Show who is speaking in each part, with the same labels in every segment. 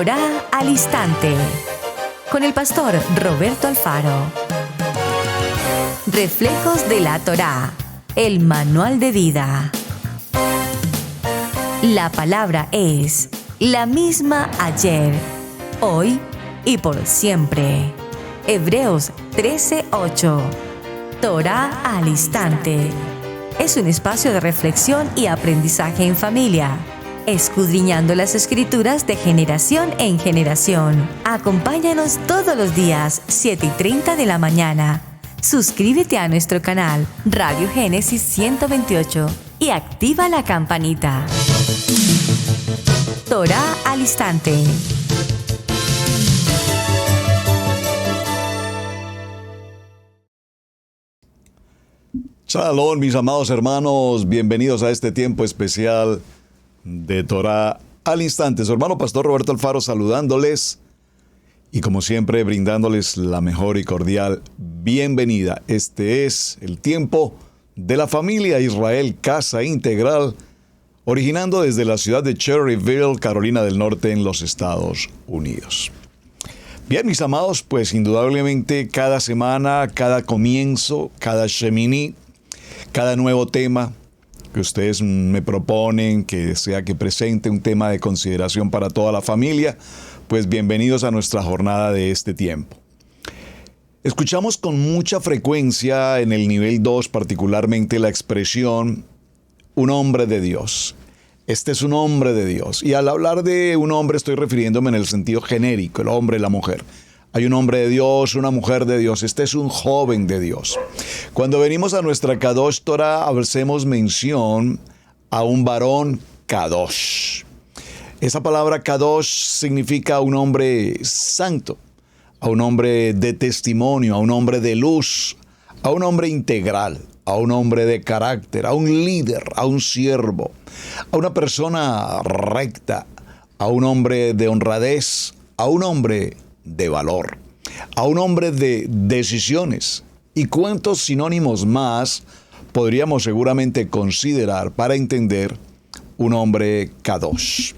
Speaker 1: Torá al Instante, con el pastor Roberto Alfaro. Reflejos de la Torá, el manual de vida. La palabra es la misma ayer, hoy y por siempre. Hebreos 13:8. Torá al Instante. Es un espacio de reflexión y aprendizaje en familia, escudriñando las Escrituras de generación en generación. Acompáñanos todos los días, 7:30 de la mañana. Suscríbete a nuestro canal Radio Génesis 128 y activa la campanita. Torá al Instante.
Speaker 2: Shalom, mis amados hermanos, bienvenidos a este tiempo especial de Torá al Instante. Su hermano pastor Roberto Alfaro saludándoles y como siempre brindándoles la mejor y cordial bienvenida. Este es el tiempo de la familia Israel Casa Integral, originando desde la ciudad de Cherryville, Carolina del Norte, en los Estados Unidos. Bien, mis amados, pues indudablemente cada semana, cada comienzo, cada Shemini, cada nuevo tema que ustedes me proponen, que sea que presente un tema de consideración para toda la familia, pues bienvenidos a nuestra jornada de este tiempo. Escuchamos con mucha frecuencia en el nivel 2 particularmente la expresión un hombre de Dios. Este es un hombre de Dios. Y al hablar de un hombre estoy refiriéndome en el sentido genérico, el hombre y la mujer. Hay un hombre de Dios, una mujer de Dios. Este es un joven de Dios. Cuando venimos a nuestra Kadosh Torah, hacemos mención a un varón Kadosh. Esa palabra Kadosh significa un hombre santo, a un hombre de testimonio, a un hombre de luz, a un hombre integral, a un hombre de carácter, a un líder, a un siervo, a una persona recta, a un hombre de honradez, a un hombre de valor, a un hombre de decisiones. ¿Y cuántos sinónimos más podríamos seguramente considerar para entender un hombre Kadosh?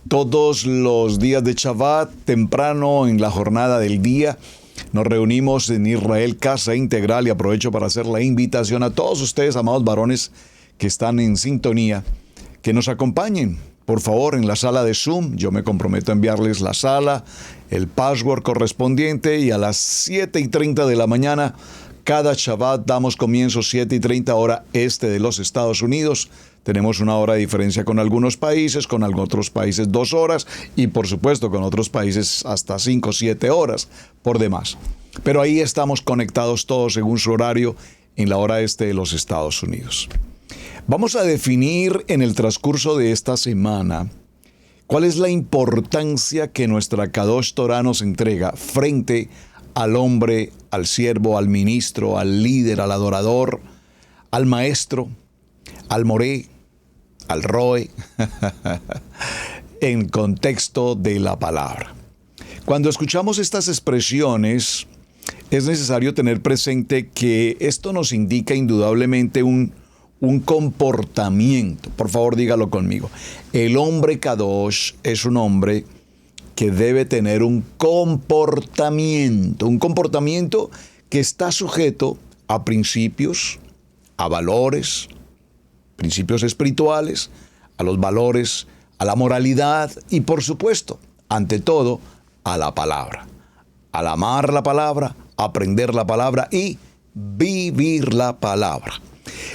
Speaker 2: Todos los días de Shabbat, temprano en la jornada del día, nos reunimos en Israel Casa Integral y aprovecho para hacer la invitación a todos ustedes, amados varones que están en sintonía, que nos acompañen, por favor, en la sala de Zoom. Yo me comprometo a enviarles la sala, el password correspondiente y a las 7:30 de la mañana, cada Shabbat damos comienzo 7:30 hora este de los Estados Unidos. Tenemos una hora de diferencia con algunos países, con otros países 2 horas y por supuesto con otros países hasta 5 o 7 horas por demás. Pero ahí estamos conectados todos según su horario en la hora este de los Estados Unidos. Vamos a definir en el transcurso de esta semana cuál es la importancia que nuestra Kadosh Torah nos entrega frente al hombre, al siervo, al ministro, al líder, al adorador, al maestro, al moré, al roe, en contexto de la palabra. Cuando escuchamos estas expresiones, es necesario tener presente que esto nos indica indudablemente un comportamiento. Por favor, dígalo conmigo. El hombre Kadosh es un hombre que debe tener un comportamiento que está sujeto a principios, a valores, principios espirituales, a los valores, a la moralidad y, por supuesto, ante todo, a la palabra. Al amar la palabra, aprender la palabra y vivir la palabra.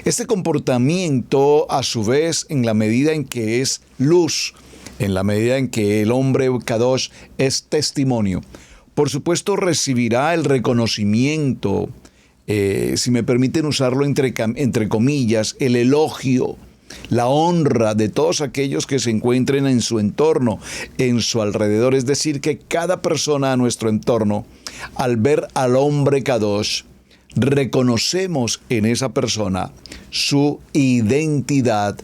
Speaker 2: Este comportamiento, a su vez, en la medida en que es luz, en la medida en que el hombre Kadosh es testimonio, por supuesto recibirá el reconocimiento, si me permiten usarlo entre comillas, el elogio, la honra de todos aquellos que se encuentren en su entorno, en su alrededor. Es decir, que cada persona a nuestro entorno, al ver al hombre Kadosh, reconocemos en esa persona su identidad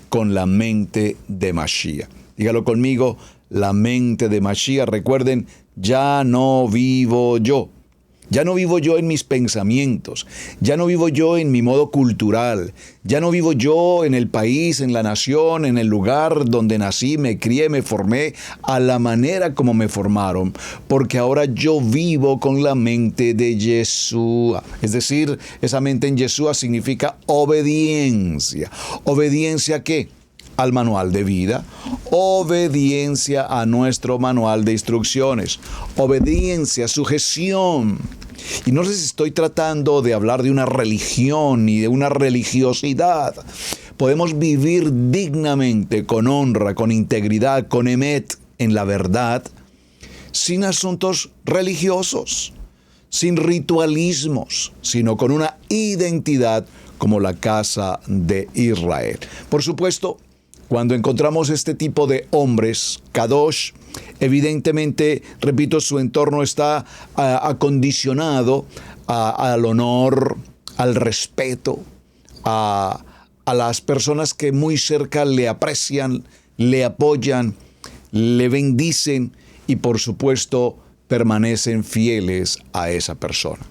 Speaker 2: con la mente de Mashiach. Dígalo conmigo, la mente de Mashiach. Recuerden, ya no vivo yo, Ya no vivo yo en mis pensamientos, ya no vivo yo en mi modo cultural, ya no vivo yo en el país, en la nación, en el lugar donde nací, me crié, me formé, a la manera como me formaron, porque ahora yo vivo con la mente de Yeshua. Es decir, esa mente en Yeshua significa obediencia. ¿Obediencia a qué? Al manual de vida, obediencia a nuestro manual de instrucciones, obediencia, sujeción. Y no sé si estoy tratando de hablar de una religión ni de una religiosidad. Podemos vivir dignamente, con honra, con integridad, con emet, en la verdad, sin asuntos religiosos, sin ritualismos, sino con una identidad como la casa de Israel. Por supuesto, cuando encontramos este tipo de hombres, Kadosh, evidentemente, repito, su entorno está acondicionado al honor, al respeto, a las personas que muy cerca le aprecian, le apoyan, le bendicen y, por supuesto, permanecen fieles a esa persona.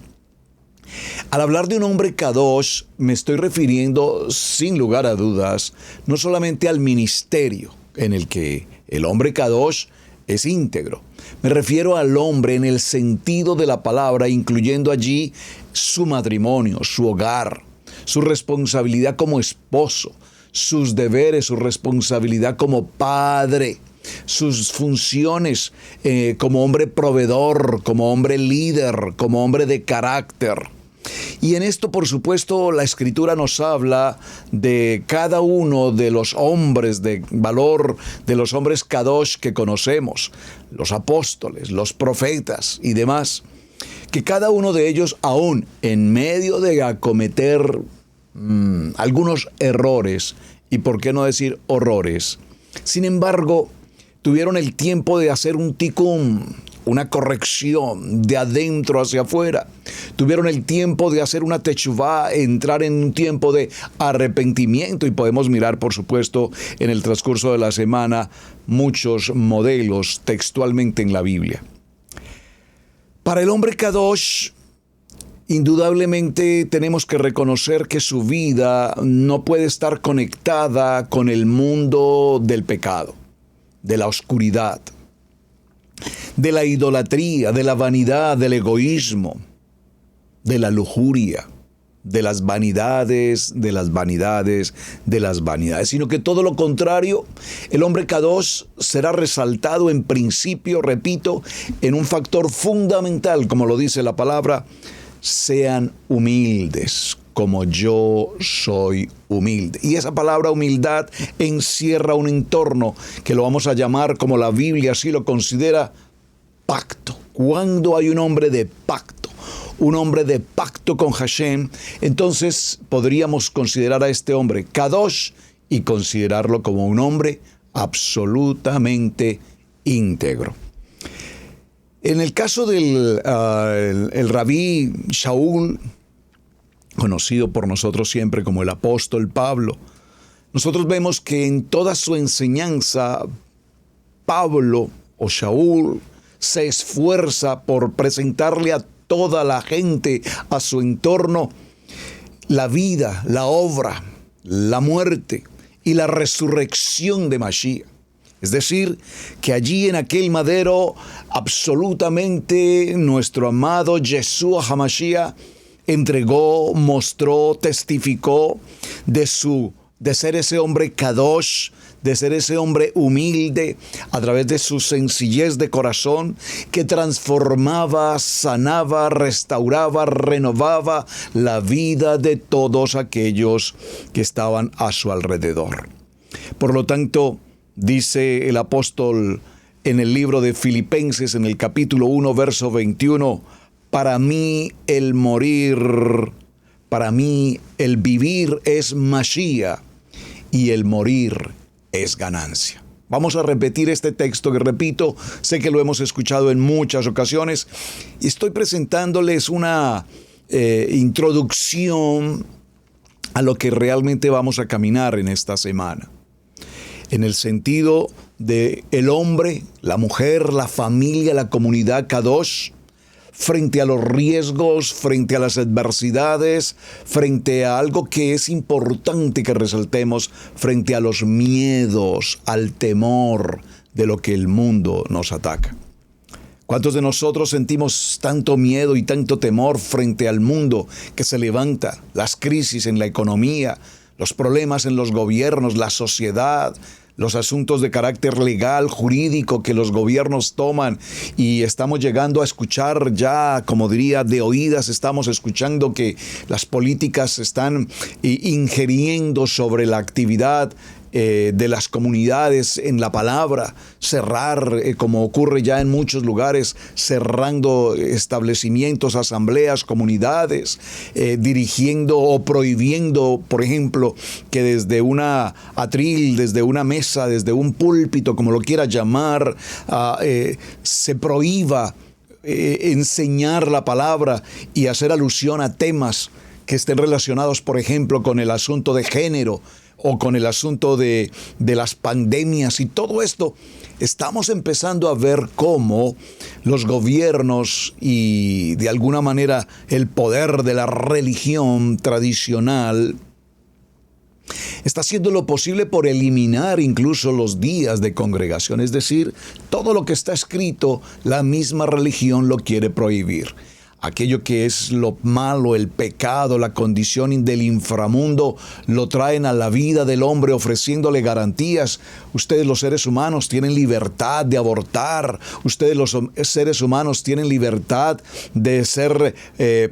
Speaker 2: Al hablar de un hombre Kadosh, me estoy refiriendo, sin lugar a dudas, no solamente al ministerio en el que el hombre Kadosh es íntegro. Me refiero al hombre en el sentido de la palabra, incluyendo allí su matrimonio, su hogar, su responsabilidad como esposo, sus deberes, su responsabilidad como padre, sus funciones como hombre proveedor, como hombre líder, como hombre de carácter. Y en esto, por supuesto, la Escritura nos habla de cada uno de los hombres de valor, de los hombres Kadosh que conocemos, los apóstoles, los profetas y demás, que cada uno de ellos, aún en medio de acometer algunos errores, y por qué no decir horrores, sin embargo, tuvieron el tiempo de hacer un tikkun, una corrección de adentro hacia afuera. Tuvieron el tiempo de hacer una techuvá, entrar en un tiempo de arrepentimiento, y podemos mirar, por supuesto, en el transcurso de la semana, muchos modelos textualmente en la Biblia. Para el hombre Kadosh, indudablemente tenemos que reconocer que su vida no puede estar conectada con el mundo del pecado, de la oscuridad, de la idolatría, de la vanidad, del egoísmo, de la lujuria, de las vanidades, de las vanidades, de las vanidades, sino que todo lo contrario, el hombre Kadosh será resaltado en principio, repito, en un factor fundamental, como lo dice la palabra: sean humildes, como yo soy humilde. Y esa palabra humildad encierra un entorno que lo vamos a llamar, como la Biblia así lo considera, pacto. Cuando hay un hombre de pacto con Hashem, entonces podríamos considerar a este hombre Kadosh y considerarlo como un hombre absolutamente íntegro. En el caso del el rabí Shaul, conocido por nosotros siempre como el apóstol Pablo, nosotros vemos que en toda su enseñanza, Pablo o Shaul se esfuerza por presentarle a toda la gente, a su entorno, la vida, la obra, la muerte y la resurrección de Mashiach. Es decir, que allí en aquel madero, absolutamente nuestro amado Yeshua HaMashiach entregó, mostró, testificó de ser ese hombre Kadosh, de ser ese hombre humilde, a través de su sencillez de corazón, que transformaba, sanaba, restauraba, renovaba la vida de todos aquellos que estaban a su alrededor. Por lo tanto, dice el apóstol en el libro de Filipenses, en el capítulo 1, verso 21, para mí el vivir es Mashiach y el morir es ganancia. Vamos a repetir este texto que, repito, sé que lo hemos escuchado en muchas ocasiones, y estoy presentándoles una introducción a lo que realmente vamos a caminar en esta semana. En el sentido de el hombre, la mujer, la familia, la comunidad Kadosh, frente a los riesgos, frente a las adversidades, frente a algo que es importante que resaltemos, frente a los miedos, al temor de lo que el mundo nos ataca. ¿Cuántos de nosotros sentimos tanto miedo y tanto temor frente al mundo que se levanta? Las crisis en la economía, los problemas en los gobiernos, la sociedad, los asuntos de carácter legal, jurídico que los gobiernos toman, y estamos llegando a escuchar ya, como diría, de oídas estamos escuchando que las políticas están ingiriendo sobre la actividad de las comunidades en la palabra, cerrar, como ocurre ya en muchos lugares, cerrando establecimientos, asambleas, comunidades, dirigiendo o prohibiendo, por ejemplo, que desde una atril, desde una mesa, desde un púlpito, como lo quiera llamar, se prohíba enseñar la palabra y hacer alusión a temas que estén relacionados, por ejemplo, con el asunto de género, o con el asunto de las pandemias y todo esto. Estamos empezando a ver cómo los gobiernos y de alguna manera el poder de la religión tradicional está haciendo lo posible por eliminar incluso los días de congregación. Es decir, todo lo que está escrito, la misma religión lo quiere prohibir. Aquello que es lo malo, el pecado, la condición del inframundo, lo traen a la vida del hombre ofreciéndole garantías. Ustedes los seres humanos tienen libertad de abortar. Ustedes los seres humanos tienen libertad de ser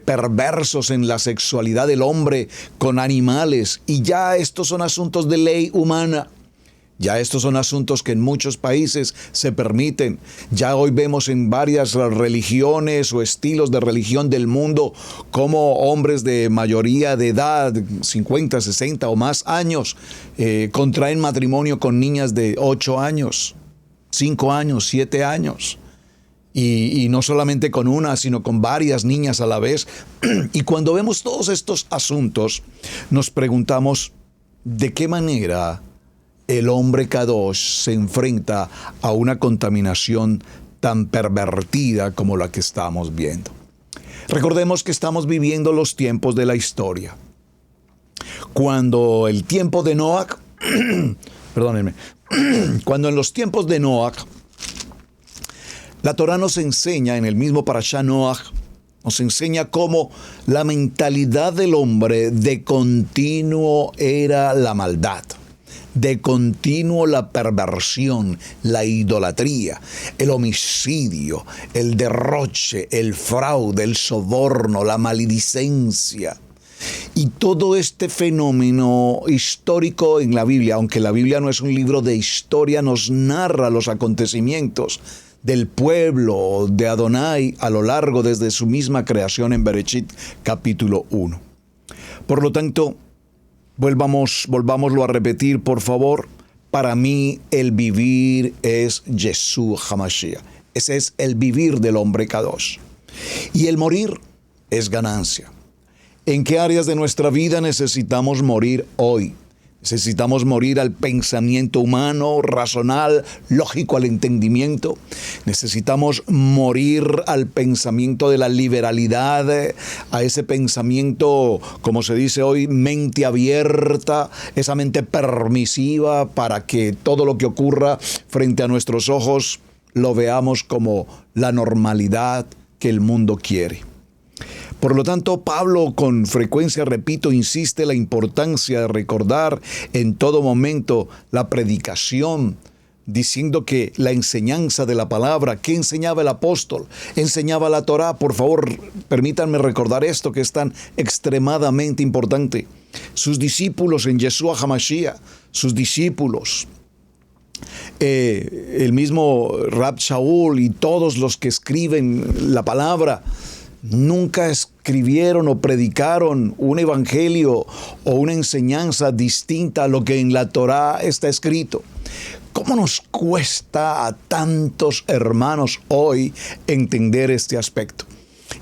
Speaker 2: perversos en la sexualidad del hombre con animales. Y ya estos son asuntos de ley humana. Ya estos son asuntos que en muchos países se permiten. Ya hoy vemos en varias religiones o estilos de religión del mundo cómo hombres de mayoría de edad, 50, 60 o más años, contraen matrimonio con niñas de 8 años, 5 años, 7 años. Y no solamente con una, sino con varias niñas a la vez. Y cuando vemos todos estos asuntos, nos preguntamos, ¿de qué manera el hombre Kadosh se enfrenta a una contaminación tan pervertida como la que estamos viendo? Recordemos que estamos viviendo los tiempos de la historia. Cuando el tiempo de Noah, perdónenme, cuando en los tiempos de Noah, la Torá nos enseña en el mismo Parashá Noah, nos enseña cómo la mentalidad del hombre de continuo era la maldad. De continuo la perversión, la idolatría, el homicidio, el derroche, el fraude, el soborno, la maledicencia. Y todo este fenómeno histórico en la Biblia, aunque la Biblia no es un libro de historia, nos narra los acontecimientos del pueblo de Adonai a lo largo desde su misma creación en Bereshit capítulo 1. Por lo tanto, volvámoslo a repetir, por favor. Para mí, el vivir es Yeshua HaMashiach. Ese es el vivir del hombre Kadosh. Y el morir es ganancia. ¿En qué áreas de nuestra vida necesitamos morir hoy? Necesitamos morir al pensamiento humano, racional, lógico, al entendimiento. Necesitamos morir al pensamiento de la liberalidad, a ese pensamiento, como se dice hoy, mente abierta, esa mente permisiva para que todo lo que ocurra frente a nuestros ojos lo veamos como la normalidad que el mundo quiere. Por lo tanto, Pablo con frecuencia, repito, insiste en la importancia de recordar en todo momento la predicación, diciendo que la enseñanza de la palabra, ¿qué enseñaba el apóstol? Enseñaba la Torá. Por favor, permítanme recordar esto que es tan extremadamente importante. Sus discípulos en Yeshua HaMashiach, sus discípulos, el mismo Rab Shaul y todos los que escriben la palabra, nunca escribieron o predicaron un evangelio o una enseñanza distinta a lo que en la Torá está escrito. ¿Cómo nos cuesta a tantos hermanos hoy entender este aspecto?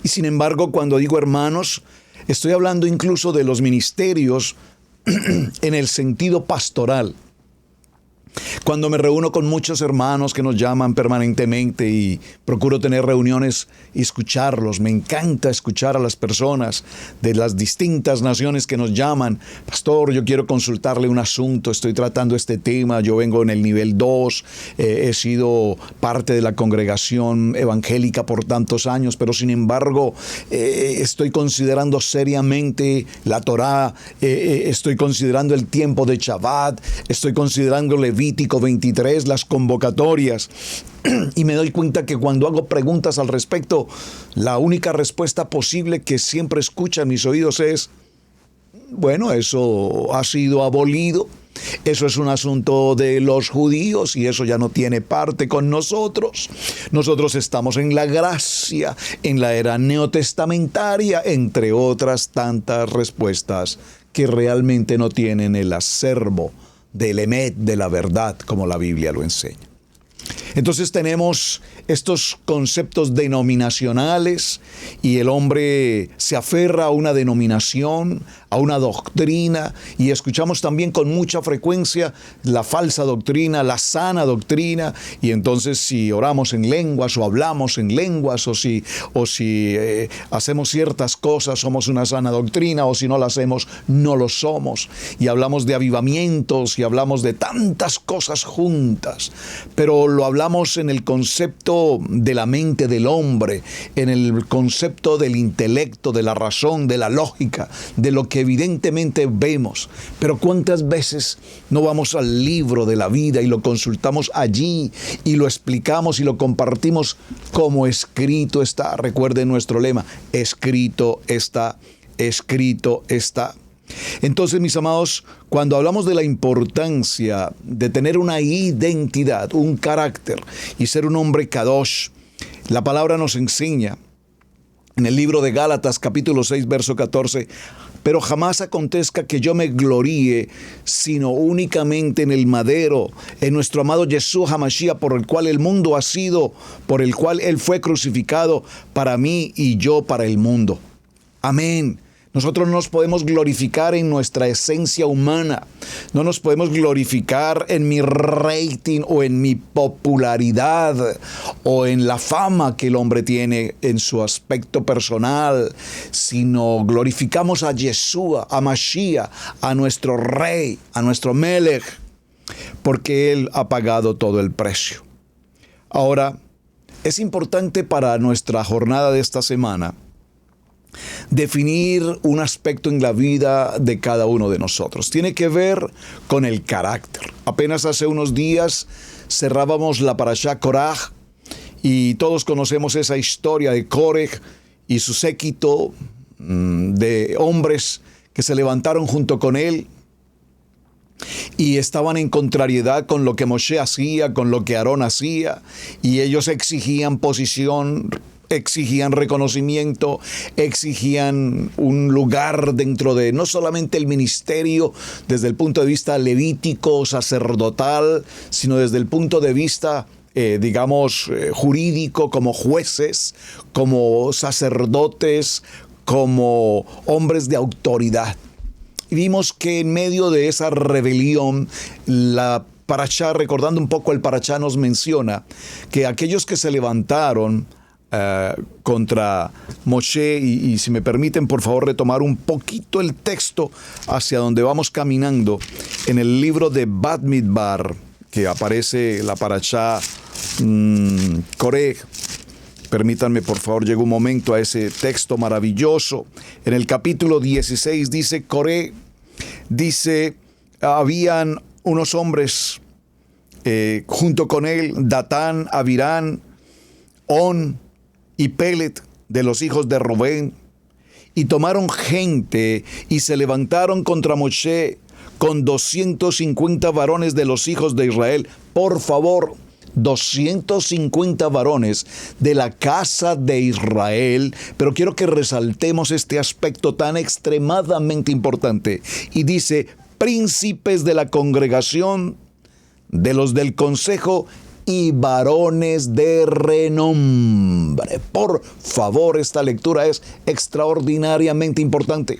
Speaker 2: Y sin embargo, cuando digo hermanos, estoy hablando incluso de los ministerios en el sentido pastoral. Cuando me reúno con muchos hermanos que nos llaman permanentemente y procuro tener reuniones y escucharlos, me encanta escuchar a las personas de las distintas naciones que nos llaman. Pastor, yo quiero consultarle un asunto, estoy tratando este tema, yo vengo en el nivel 2, he sido parte de la congregación evangélica por tantos años, pero sin embargo estoy considerando seriamente la Torá, estoy considerando el tiempo de Shabbat, estoy considerando Levítico 23, las convocatorias, y me doy cuenta que cuando hago preguntas al respecto, la única respuesta posible que siempre escucha en mis oídos es: bueno, eso ha sido abolido, eso es un asunto de los judíos y eso ya no tiene parte con nosotros. Nosotros estamos en la gracia, en la era neotestamentaria, entre otras tantas respuestas que realmente no tienen el acervo del emet, de la verdad, como la Biblia lo enseña. Entonces tenemos estos conceptos denominacionales y el hombre se aferra a una denominación, a una doctrina, y escuchamos también con mucha frecuencia la falsa doctrina, la sana doctrina, y entonces si oramos en lenguas o hablamos en lenguas o si hacemos ciertas cosas somos una sana doctrina, o si no la hacemos no lo somos, y hablamos de avivamientos y hablamos de tantas cosas juntas, pero lo hablamos en el concepto de la mente del hombre, en el concepto del intelecto, de la razón, de la lógica, de lo que evidentemente vemos. Pero ¿cuántas veces no vamos al libro de la vida y lo consultamos allí y lo explicamos y lo compartimos como escrito está? Recuerden nuestro lema: escrito está, escrito está. Entonces, mis amados, cuando hablamos de la importancia de tener una identidad, un carácter y ser un hombre kadosh, la palabra nos enseña en el libro de Gálatas capítulo 6 verso 14: pero jamás acontezca que yo me gloríe, sino únicamente en el madero, en nuestro amado Yeshua HaMashiach, por el cual el mundo ha sido, por el cual Él fue crucificado para mí y yo para el mundo. Amén. Nosotros no nos podemos glorificar en nuestra esencia humana, no nos podemos glorificar en mi rating o en mi popularidad o en la fama que el hombre tiene en su aspecto personal, sino glorificamos a Yeshua, a Mashiach, a nuestro Rey, a nuestro Melech, porque Él ha pagado todo el precio. Ahora, es importante para nuestra jornada de esta semana definir un aspecto en la vida de cada uno de nosotros. Tiene que ver con el carácter. Apenas hace unos días cerrábamos la parashá Koraj y todos conocemos esa historia de Koraj y su séquito de hombres que se levantaron junto con él y estaban en contrariedad con lo que Moshe hacía, con lo que Aarón hacía, y ellos exigían posición, exigían reconocimiento, exigían un lugar dentro de no solamente el ministerio desde el punto de vista levítico, sacerdotal, sino desde el punto de vista jurídico, como jueces, como sacerdotes, como hombres de autoridad. Y vimos que en medio de esa rebelión, la parashá, recordando un poco el parashá, nos menciona que aquellos que se levantaron contra Moshe, y si me permiten por favor retomar un poquito el texto hacia donde vamos caminando, en el libro de Bamidbar, que aparece la parashá Koraj. Permítanme por favor, llegó un momento a ese texto maravilloso. En el capítulo 16 dice Koraj, dice, habían unos hombres junto con él, Datán, Abirán, On y Pelet, de los hijos de Rubén, y tomaron gente y se levantaron contra Moshe con 250 varones de los hijos de Israel. Por favor, 250 varones de la casa de Israel, pero quiero que resaltemos este aspecto tan extremadamente importante. Y dice, príncipes de la congregación, de los del consejo y varones de renombre. Por favor, esta lectura es extraordinariamente importante.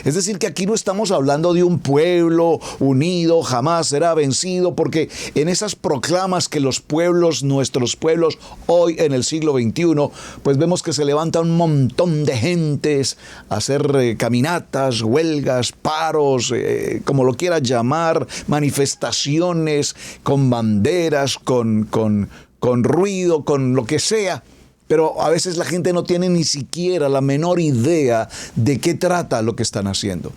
Speaker 2: Es decir, que aquí no estamos hablando de un pueblo unido, jamás será vencido, porque en esas proclamas que los pueblos, nuestros pueblos, hoy en el siglo XXI, pues vemos que se levanta un montón de gentes a hacer caminatas, huelgas, paros, como lo quieras llamar, manifestaciones con banderas, con ruido, con lo que sea. Pero a veces la gente no tiene ni siquiera la menor idea de qué trata lo que están haciendo.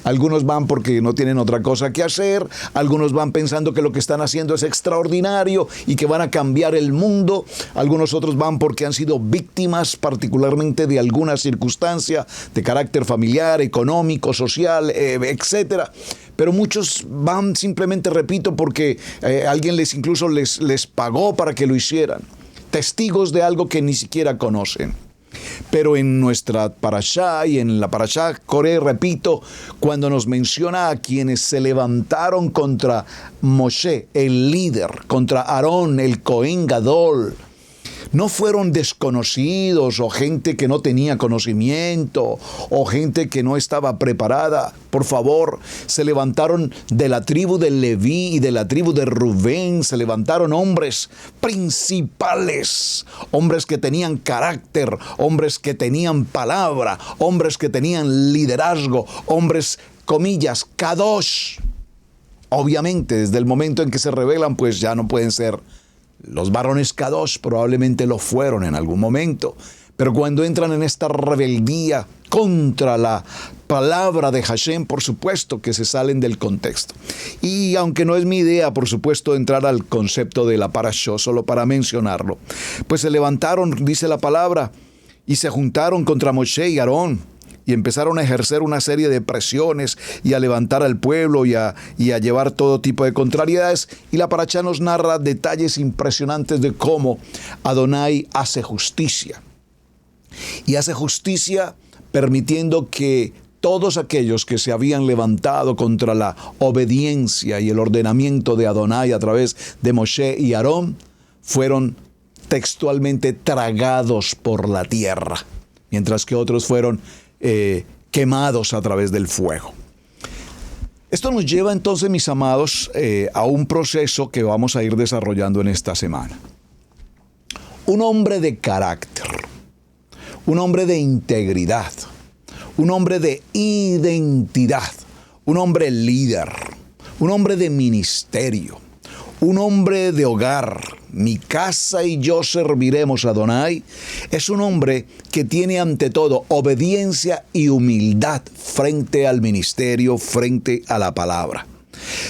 Speaker 2: Algunos van porque no tienen otra cosa que hacer, algunos van pensando que lo que están haciendo es extraordinario y que van a cambiar el mundo, algunos otros van porque han sido víctimas particularmente de alguna circunstancia de carácter familiar, económico, social, etcétera. Pero muchos van simplemente, repito, porque alguien incluso les pagó para que lo hicieran. Testigos de algo que ni siquiera conocen. Pero en nuestra parashá y en la parashá Coré, repito, cuando nos menciona a quienes se levantaron contra Moshe, el líder, contra Aarón, el Cohen Gadol, no fueron desconocidos o gente que no tenía conocimiento o gente que no estaba preparada. Por favor, se levantaron de la tribu de Leví y de la tribu de Rubén, se levantaron hombres principales, hombres que tenían carácter, hombres que tenían palabra, hombres que tenían liderazgo, hombres, comillas, kadosh. Obviamente, desde el momento en que se rebelan, pues ya no pueden ser los varones kadosh, probablemente lo fueron en algún momento, pero cuando entran en esta rebeldía contra la palabra de Hashem, por supuesto que se salen del contexto. Y aunque no es mi idea, por supuesto, entrar al concepto de la parashá, solo para mencionarlo, pues se levantaron, dice la palabra, y se juntaron contra Moshe y Aarón, y empezaron a ejercer una serie de presiones y a levantar al pueblo y a llevar todo tipo de contrariedades. Y la parashá nos narra detalles impresionantes de cómo Adonai hace justicia. Y hace justicia permitiendo que todos aquellos que se habían levantado contra la obediencia y el ordenamiento de Adonai a través de Moshe y Aarón fueron textualmente tragados por la tierra, mientras que otros fueron quemados a través del fuego. Esto nos lleva entonces, mis amados, a un proceso que vamos a ir desarrollando en esta semana. Un hombre de carácter, un hombre de integridad, un hombre de identidad, un hombre líder, un hombre de ministerio, un hombre de hogar. Mi casa y yo serviremos a Adonai. Es un hombre que tiene ante todo obediencia y humildad frente al ministerio, frente a la palabra.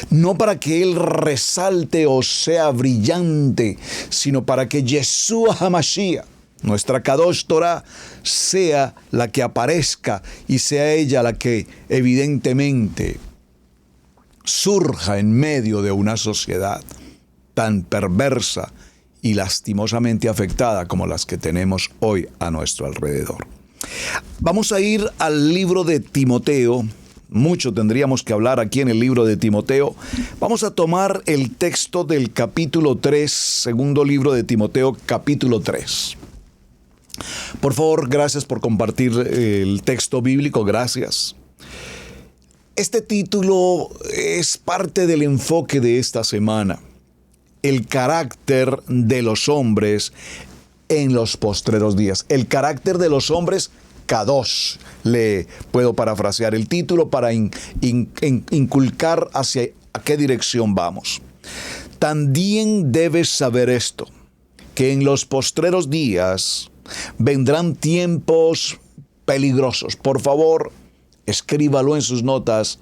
Speaker 2: No para que él resalte o sea brillante, sino para que Yeshua HaMashiach, nuestra Kadosh Torah, sea la que aparezca y sea ella la que evidentemente surja en medio de una sociedad tan perversa y lastimosamente afectada como las que tenemos hoy a nuestro alrededor. Vamos a ir al libro de Timoteo. Mucho tendríamos que hablar aquí en el libro de Timoteo. Vamos a tomar el texto del capítulo 3, segundo libro de Timoteo, capítulo 3. Por favor, gracias por compartir el texto bíblico, gracias. Este título es parte del enfoque de esta semana. El carácter de los hombres en los postreros días. El carácter de los hombres kadosh. Le puedo parafrasear el título para inculcar hacia a qué dirección vamos. También debes saber esto, que en los postreros días vendrán tiempos peligrosos. Por favor, escríbalo en sus notas,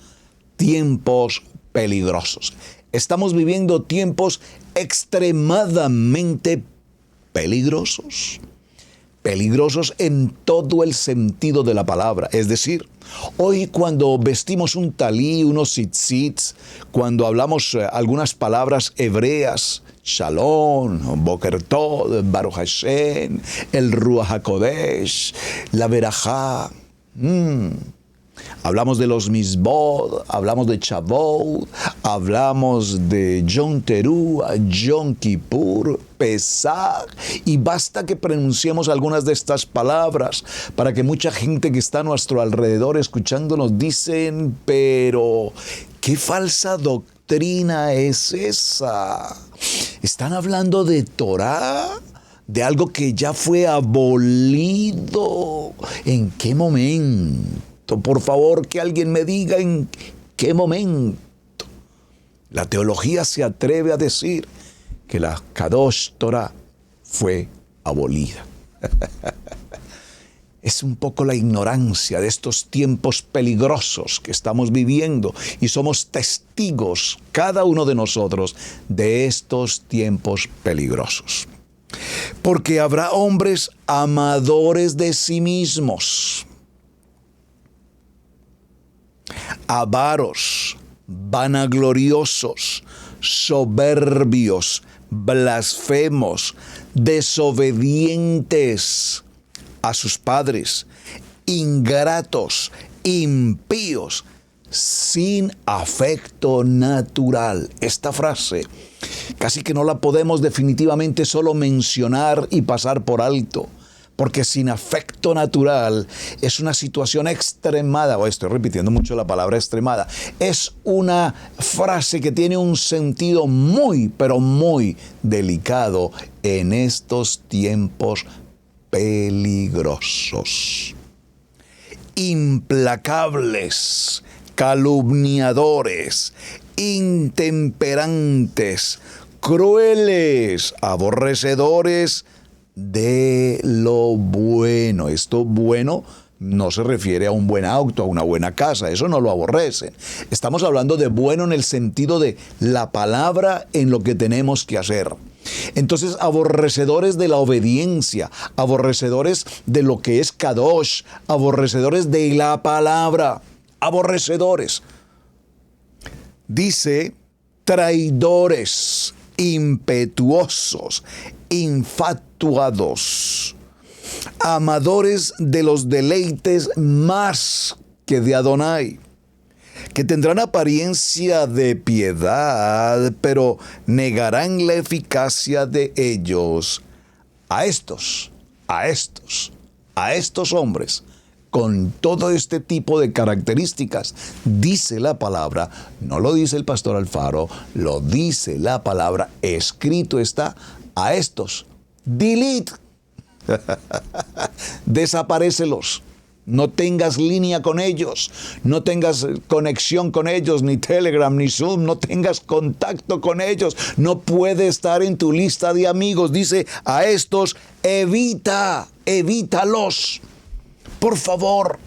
Speaker 2: tiempos peligrosos. Estamos viviendo tiempos extremadamente peligrosos. Peligrosos en todo el sentido de la palabra. Es decir, hoy cuando vestimos un talí, unos tzitzits, cuando hablamos algunas palabras hebreas, Shalom, Boker Tov, Baruch Hashem, el Ruach HaKodesh, la Berajá, Hablamos de los Mizbot, hablamos de Shavuot, hablamos de Yom Teruah, Yom Kippur, Pesach, y basta que pronunciemos algunas de estas palabras para que mucha gente que está a nuestro alrededor escuchándonos dicen, pero ¿qué falsa doctrina es esa? ¿Están hablando de Torah? ¿De algo que ya fue abolido? ¿En qué momento? Por favor, que alguien me diga en qué momento. La teología se atreve a decir que la Kadosh Torah fue abolida. Es un poco la ignorancia de estos tiempos peligrosos que estamos viviendo y somos testigos, cada uno de nosotros, de estos tiempos peligrosos. Porque habrá hombres amadores de sí mismos, avaros, vanagloriosos, soberbios, blasfemos, desobedientes a sus padres, ingratos, impíos, sin afecto natural. Esta frase casi que no la podemos definitivamente solo mencionar y pasar por alto, porque sin afecto natural es una situación extremada, o estoy repitiendo mucho la palabra extremada, es una frase que tiene un sentido muy, pero muy delicado en estos tiempos peligrosos. Implacables, calumniadores, intemperantes, crueles, aborrecedores de lo bueno. Esto bueno no se refiere a un buen auto, a una buena casa, eso no lo aborrecen. Estamos hablando de bueno en el sentido de la palabra en lo que tenemos que hacer. Entonces, aborrecedores de la obediencia, aborrecedores de lo que es Kadosh, aborrecedores de la palabra, aborrecedores. Dice, traidores, impetuosos, infatuados, amadores de los deleites más que de Adonai, que tendrán apariencia de piedad, pero negarán la eficacia de ellos. A estos hombres, con todo este tipo de características, dice la palabra, no lo dice el pastor Alfaro, lo dice la palabra, escrito está, a estos, delete, desaparécelos. No tengas línea con ellos, no tengas conexión con ellos, ni Telegram, ni Zoom, no tengas contacto con ellos, no puede estar en tu lista de amigos. Dice, a estos evítalos. Por favor,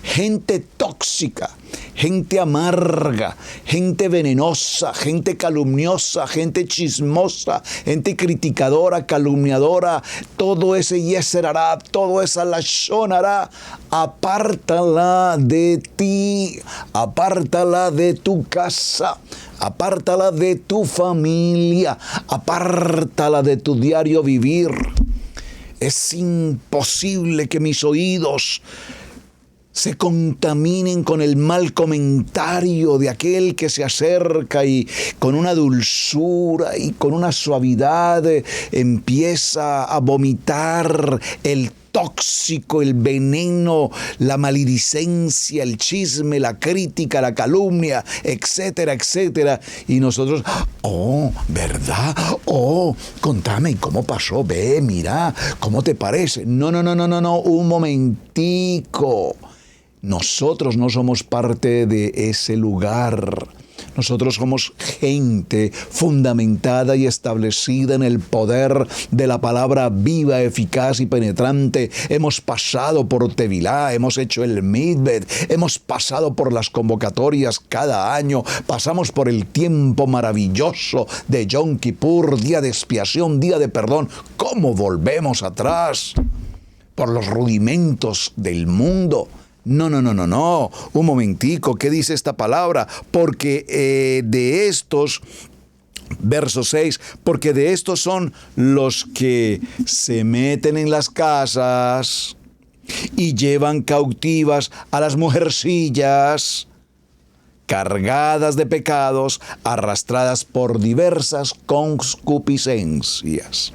Speaker 2: gente tóxica, gente amarga, gente venenosa, gente calumniosa, gente chismosa, gente criticadora, calumniadora, todo ese yeser hará, toda esa lashon hará, apártala de ti, apártala de tu casa, apártala de tu familia, apártala de tu diario vivir. Es imposible que mis oídos se contaminen con el mal comentario de aquel que se acerca y con una dulzura y con una suavidad empieza a vomitar el tóxico, el veneno, la maledicencia, el chisme, la crítica, la calumnia, etcétera, etcétera. Y nosotros, oh, ¿verdad? Oh, contame, ¿cómo pasó? Ve, mira, ¿cómo te parece? No, un momentico. Nosotros no somos parte de ese lugar. Nosotros somos gente fundamentada y establecida en el poder de la palabra viva, eficaz y penetrante. Hemos pasado por Tevilá, hemos hecho el Midbet, hemos pasado por las convocatorias cada año, pasamos por el tiempo maravilloso de Yom Kippur, día de expiación, día de perdón. ¿Cómo volvemos atrás? Por los rudimentos del mundo. No. Un momentico, ¿qué dice esta palabra? Porque de estos, verso 6, porque de estos son los que se meten en las casas y llevan cautivas a las mujercillas, cargadas de pecados, arrastradas por diversas concupiscencias.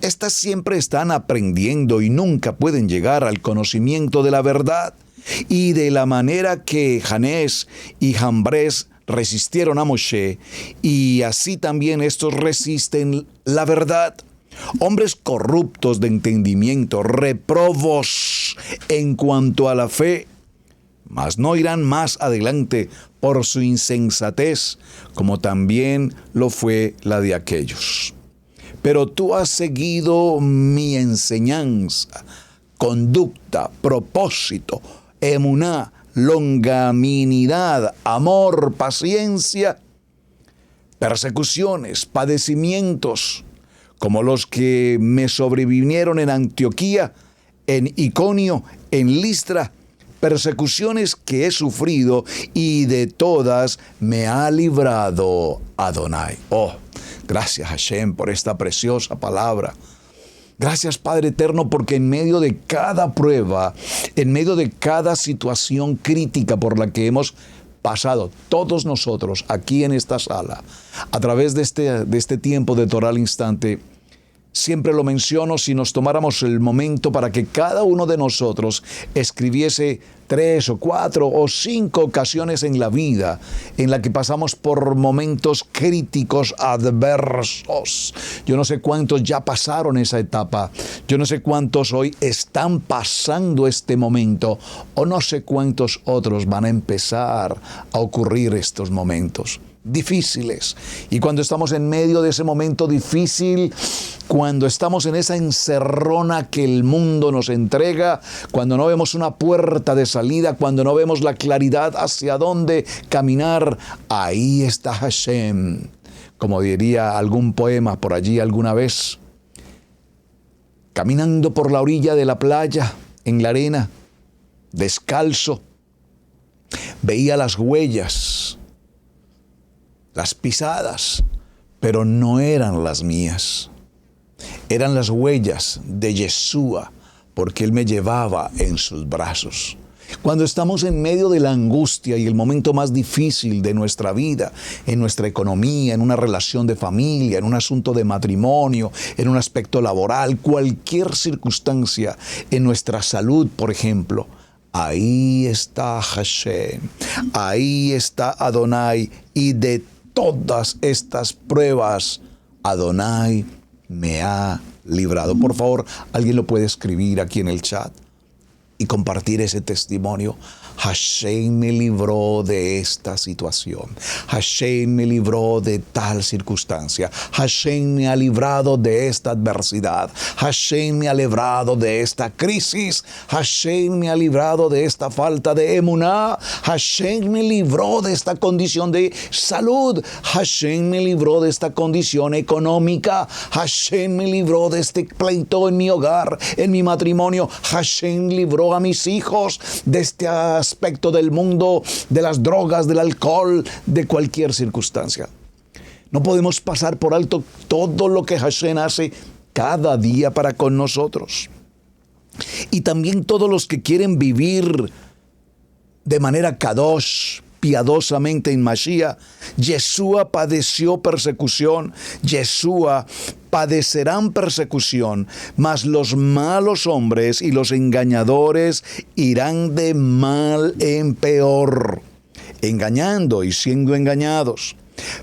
Speaker 2: Estas siempre están aprendiendo y nunca pueden llegar al conocimiento de la verdad. Y de la manera que Janés y Jambres resistieron a Moshe, y así también estos resisten la verdad. Hombres corruptos de entendimiento, reprobos en cuanto a la fe, mas no irán más adelante por su insensatez, como también lo fue la de aquellos. Pero tú has seguido mi enseñanza, conducta, propósito, emuná, longanimidad, amor, paciencia, persecuciones, padecimientos, como los que me sobrevinieron en Antioquía, en Iconio, en Listra, persecuciones que he sufrido, y de todas me ha librado Adonai. Oh, gracias Hashem por esta preciosa palabra. Gracias, Padre eterno, porque en medio de cada prueba, en medio de cada situación crítica por la que hemos pasado todos nosotros aquí en esta sala, a través de este tiempo de Torah al Instante, siempre lo menciono, si nos tomáramos el momento para que cada uno de nosotros escribiese 3 o 4 o 5 ocasiones en la vida en la que pasamos por momentos críticos, adversos. Yo no sé cuántos ya pasaron esa etapa, yo no sé cuántos hoy están pasando este momento, o no sé cuántos otros van a empezar a ocurrir estos momentos difíciles. Y cuando estamos en medio de ese momento difícil, cuando estamos en esa encerrona que el mundo nos entrega, cuando no vemos una puerta de salida, cuando no vemos la claridad hacia dónde caminar, ahí está Hashem. Como diría algún poema por allí alguna vez, caminando por la orilla de la playa, en la arena, descalzo, veía las huellas, las pisadas, pero no eran las mías. Eran las huellas de Yeshua, porque Él me llevaba en sus brazos. Cuando estamos en medio de la angustia y el momento más difícil de nuestra vida, en nuestra economía, en una relación de familia, en un asunto de matrimonio, en un aspecto laboral, cualquier circunstancia, en nuestra salud, por ejemplo, ahí está Hashem, ahí está Adonai, y de todas estas pruebas, Adonai me ha librado. Por favor, alguien lo puede escribir aquí en el chat y compartir ese testimonio. Hashem me libró de esta situación. Hashem me libró de tal circunstancia. Hashem me ha librado de esta adversidad. Hashem me ha librado de esta crisis. Hashem me ha librado de esta falta de emuná. Hashem me libró de esta condición de salud. Hashem me libró de esta condición económica. Hashem me libró de este pleito en mi hogar, en mi matrimonio. Hashem libró a mis hijos de este aspecto del mundo, de las drogas, del alcohol, de cualquier circunstancia. No podemos pasar por alto todo lo que Hashem hace cada día para con nosotros. Y también todos los que quieren vivir de manera kadosh, piadosamente en Mashiach. Yeshua padeció persecución, Yeshua padecerán persecución, mas los malos hombres y los engañadores irán de mal en peor, engañando y siendo engañados.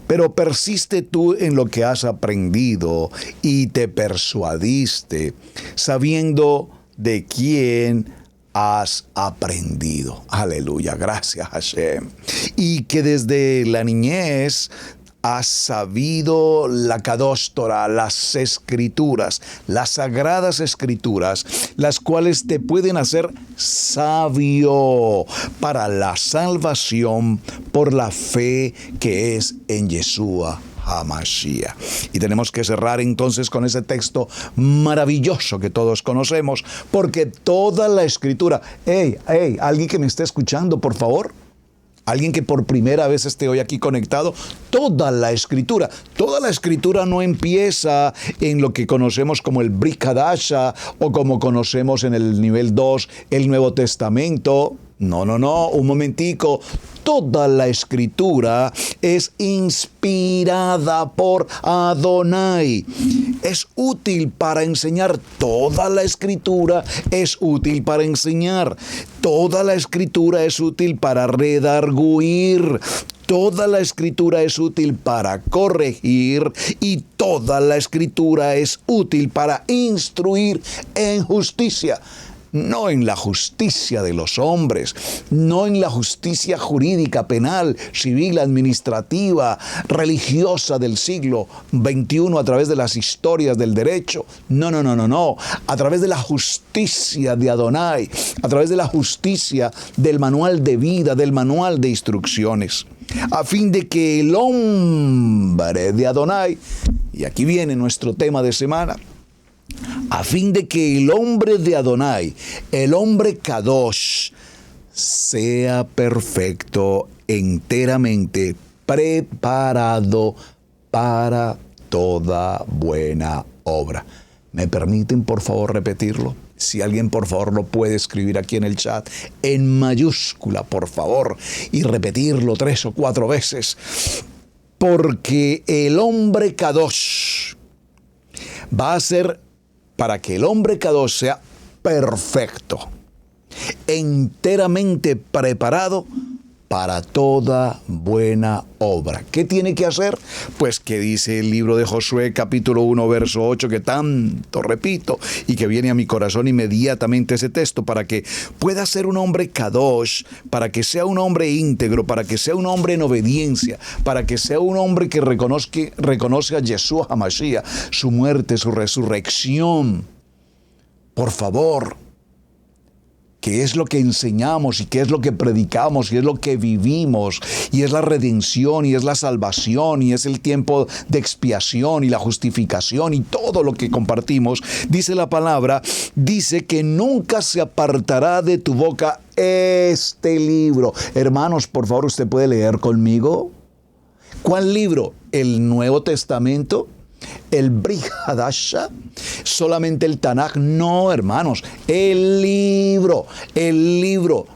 Speaker 2: Pero persiste tú en lo que has aprendido y te persuadiste, sabiendo de quién has aprendido. Aleluya, gracias Hashem. Y que desde la niñez has sabido la Kadosh Torah, las escrituras, las sagradas escrituras, las cuales te pueden hacer sabio para la salvación por la fe que es en Yeshua HaMashiach. Y tenemos que cerrar entonces con ese texto maravilloso que todos conocemos, porque toda la escritura, alguien que me esté escuchando, por favor, Alguien que por primera vez esté hoy aquí conectado, toda la escritura no empieza en lo que conocemos como el Brit Hadasha o como conocemos en el nivel 2, el Nuevo Testamento. No, un momentico. Toda la escritura es inspirada por Adonai. Es útil para enseñar. Toda la escritura es útil para enseñar. Toda la escritura es útil para redarguir. Toda la escritura es útil para corregir y toda la escritura es útil para instruir en justicia. No en la justicia de los hombres, no en la justicia jurídica, penal, civil, administrativa, religiosa del siglo XXI a través de las historias del derecho. No. A través de la justicia de Adonai, a través de la justicia del manual de vida, del manual de instrucciones. A fin de que el hombre de Adonai, y aquí viene nuestro tema de semana, a fin de que el hombre de Adonai, el hombre Kadosh, sea perfecto, enteramente preparado para toda buena obra. ¿Me permiten, por favor, repetirlo? Si alguien, por favor, lo puede escribir aquí en el chat, en mayúscula, por favor, y repetirlo 3 o 4 veces. Porque el hombre Kadosh va a ser, para que el hombre Kadosh sea perfecto, enteramente preparado para toda buena obra. ¿Qué tiene que hacer? Pues que dice el libro de Josué, capítulo 1, verso 8, que tanto repito y que viene a mi corazón inmediatamente ese texto, para que pueda ser un hombre Kadosh, para que sea un hombre íntegro, para que sea un hombre en obediencia, para que sea un hombre que reconoce a Yeshua HaMashiach, su muerte, su resurrección. Por favor, ¿qué es lo que enseñamos y qué es lo que predicamos y es lo que vivimos? Y es la redención y es la salvación y es el tiempo de expiación y la justificación y todo lo que compartimos. Dice la palabra, dice que nunca se apartará de tu boca este libro. Hermanos, por favor, ¿usted puede leer conmigo? ¿Cuál libro? ¿El Nuevo Testamento? ¿El Brit Hadasha? ¿Solamente el Tanaj? No, hermanos, el libro,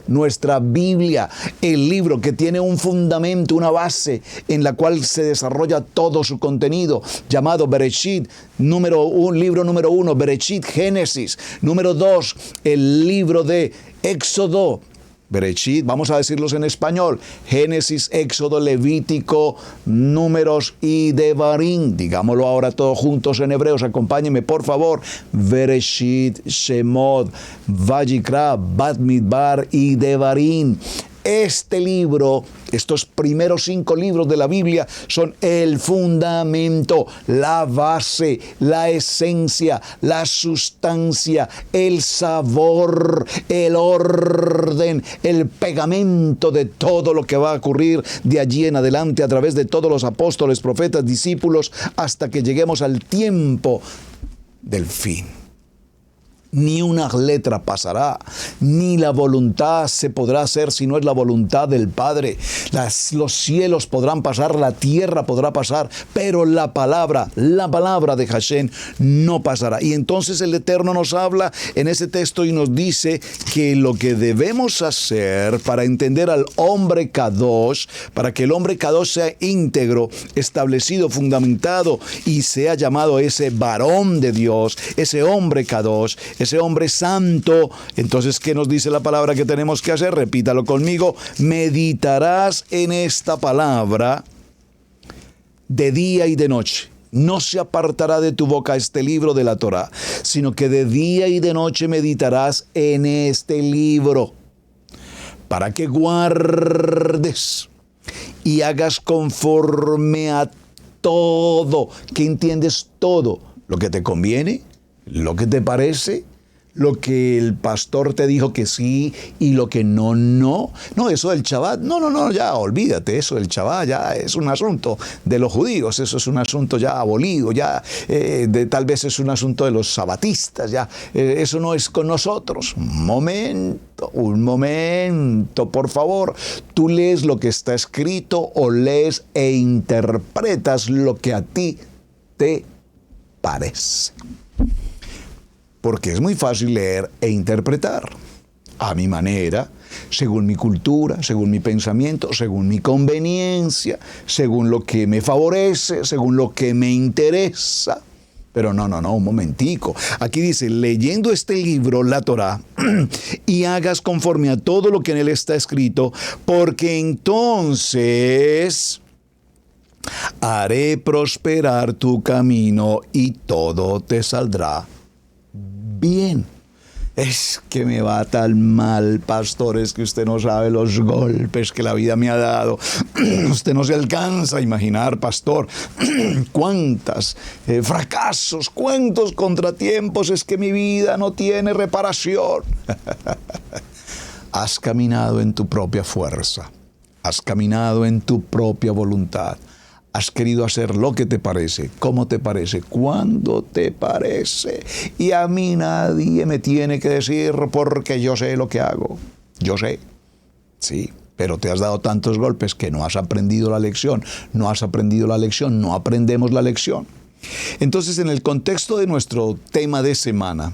Speaker 2: nuestra Biblia, el libro que tiene un fundamento, una base en la cual se desarrolla todo su contenido, llamado Bereshit, libro número 1, Bereshit, Génesis, número 2, el libro de Éxodo, Bereshit, vamos a decirlos en español, Génesis, Éxodo, Levítico, Números y Devarim. Digámoslo ahora todos juntos en hebreos, acompáñenme por favor. Bereshit, Shemot, Vayikra, Bat Midbar y Devarim. Este libro, estos primeros 5 libros de la Biblia son el fundamento, la base, la esencia, la sustancia, el sabor, el orden, el pegamento de todo lo que va a ocurrir de allí en adelante a través de todos los apóstoles, profetas, discípulos, hasta que lleguemos al tiempo del fin. Ni una letra pasará, ni la voluntad se podrá hacer si no es la voluntad del Padre. Los cielos podrán pasar, la tierra podrá pasar, pero la palabra de Hashem no pasará. Y entonces el Eterno nos habla en ese texto y nos dice que lo que debemos hacer para entender al hombre Kadosh, para que el hombre Kadosh sea íntegro, establecido, fundamentado y sea llamado ese varón de Dios, ese hombre Kadosh, ese hombre santo. Entonces, ¿qué nos dice la palabra que tenemos que hacer? Repítalo conmigo. Meditarás en esta palabra de día y de noche. No se apartará de tu boca este libro de la Torá, sino que de día y de noche meditarás en este libro, para que guardes y hagas conforme a todo. ¿Qué entiendes? Todo. Lo que te conviene, lo que te parece, lo que el pastor te dijo que sí y lo que no. No, eso del Shabbat, no, ya olvídate, eso del Shabbat ya es un asunto de los judíos, eso es un asunto ya abolido, ya tal vez es un asunto de los sabatistas, ya eso no es con nosotros. Un momento, por favor, tú lees lo que está escrito o lees e interpretas lo que a ti te parece. Porque es muy fácil leer e interpretar a mi manera, según mi cultura, según mi pensamiento, según mi conveniencia, según lo que me favorece, según lo que me interesa. Pero no, un momentico. Aquí dice, leyendo este libro, la Torá, y hagas conforme a todo lo que en él está escrito, porque entonces haré prosperar tu camino y todo te saldrá bien. Es que me va tan mal, pastor, es que usted no sabe los golpes que la vida me ha dado. Usted no se alcanza a imaginar, pastor, cuántos fracasos, cuántos contratiempos, es que mi vida no tiene reparación. Has caminado en tu propia fuerza, has caminado en tu propia voluntad. Has querido hacer lo que te parece, cómo te parece, cuándo te parece. Y a mí nadie me tiene que decir porque yo sé lo que hago. Yo sé, sí, pero te has dado tantos golpes que no has aprendido la lección. No has aprendido la lección, no aprendemos la lección. Entonces, en el contexto de nuestro tema de semana,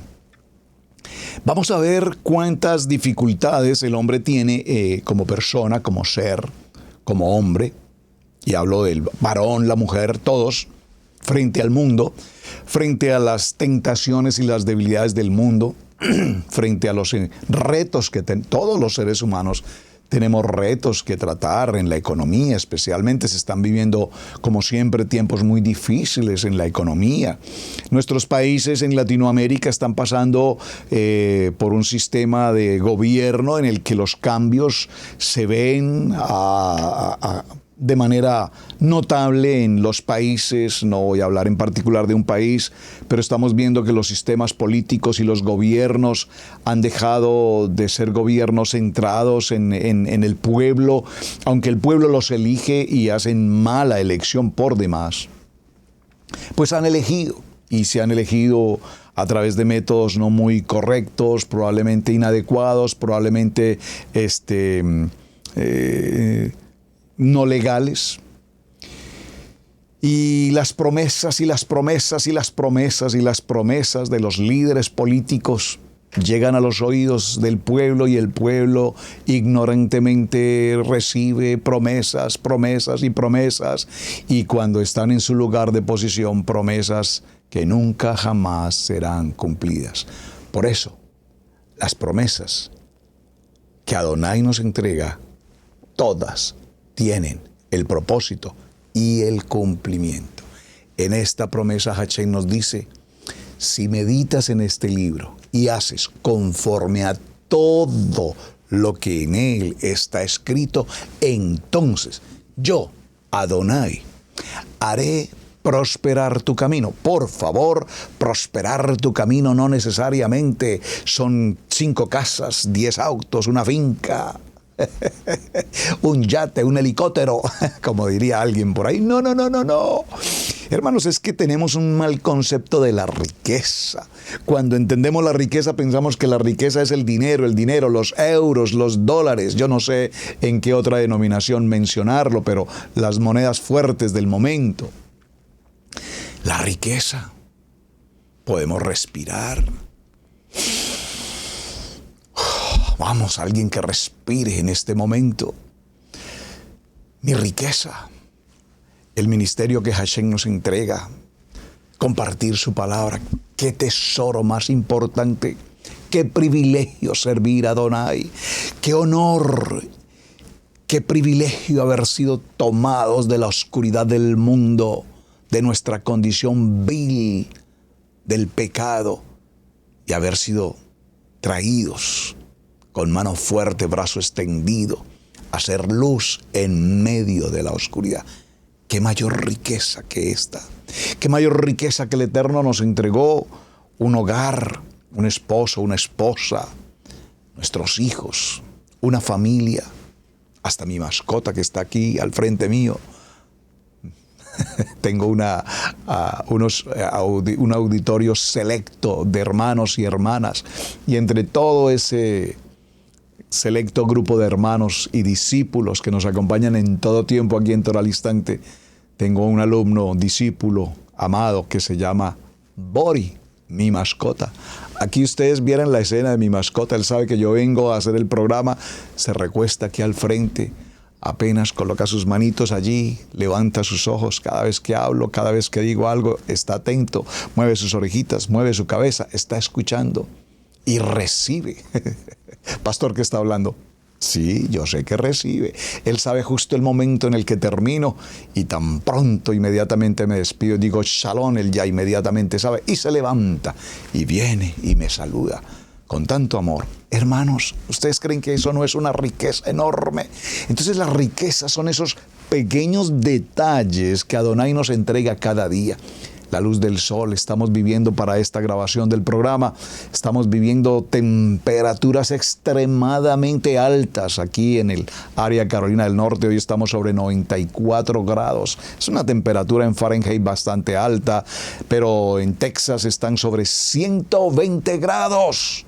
Speaker 2: vamos a ver cuántas dificultades el hombre tiene como persona, como ser, como hombre. Y hablo del varón, la mujer, todos, frente al mundo, frente a las tentaciones y las debilidades del mundo, frente a los retos que todos los seres humanos tenemos retos que tratar en la economía, especialmente se están viviendo, como siempre, tiempos muy difíciles en la economía. Nuestros países en Latinoamérica están pasando por un sistema de gobierno en el que los cambios se ven de manera notable en los países. No voy a hablar en particular de un país, pero estamos viendo que los sistemas políticos y los gobiernos han dejado de ser gobiernos centrados en el pueblo, aunque el pueblo los elige y hacen mala elección por demás. Pues han elegido, y se han elegido a través de métodos no muy correctos, probablemente inadecuados, probablemente no legales. Y las promesas y las promesas y las promesas y las promesas de los líderes políticos llegan a los oídos del pueblo y el pueblo ignorantemente recibe promesas, promesas y promesas, y cuando están en su lugar de posición, promesas que nunca jamás serán cumplidas. Por eso, las promesas que Adonai nos entrega, todas tienen el propósito y el cumplimiento. En esta promesa Hashem nos dice, si meditas en este libro y haces conforme a todo lo que en él está escrito, entonces yo, Adonai, haré prosperar tu camino. Por favor, prosperar tu camino no necesariamente son 5 casas, 10 autos, una finca, un yate, un helicóptero, como diría alguien por ahí. No. Hermanos, es que tenemos un mal concepto de la riqueza. Cuando entendemos la riqueza, pensamos que la riqueza es el dinero, los euros, los dólares. Yo no sé en qué otra denominación mencionarlo, pero las monedas fuertes del momento. La riqueza. Podemos respirar. Vamos, alguien que respire en este momento. Mi riqueza, el ministerio que Hashem nos entrega, compartir su palabra. Qué tesoro más importante, qué privilegio servir a Adonai, qué honor, qué privilegio haber sido tomados de la oscuridad del mundo, de nuestra condición vil, del pecado, y haber sido traídos con mano fuerte, brazo extendido, hacer luz en medio de la oscuridad. Qué mayor riqueza que esta. Qué mayor riqueza que el Eterno nos entregó un hogar un esposo, una esposa, nuestros hijos, una familia, hasta mi mascota que está aquí al frente mío. Tengo un auditorio selecto de hermanos y hermanas, y entre todo ese selecto grupo de hermanos y discípulos que nos acompañan en todo tiempo aquí en Torá al Instante, tengo un alumno, discípulo, amado, que se llama Bori, mi mascota. Aquí ustedes vieran la escena de mi mascota. Él sabe que yo vengo a hacer el programa, se recuesta aquí al frente, apenas coloca sus manitos allí, levanta sus ojos cada vez que hablo, cada vez que digo algo, está atento, mueve sus orejitas, mueve su cabeza, está escuchando y recibe. Pastor, ¿qué está hablando? Sí, yo sé que recibe. Él sabe justo el momento en el que termino y tan pronto inmediatamente me despido. Digo, shalom, él ya inmediatamente sabe y se levanta y viene y me saluda con tanto amor. Hermanos, ¿ustedes creen que eso no es una riqueza enorme? Entonces las riquezas son esos pequeños detalles que Adonai nos entrega cada día. La luz del sol, estamos viviendo para esta grabación del programa, estamos viviendo temperaturas extremadamente altas aquí en el área de Carolina del Norte. Hoy estamos sobre 94 grados. Es una temperatura en Fahrenheit bastante alta, pero en Texas están sobre 120 grados.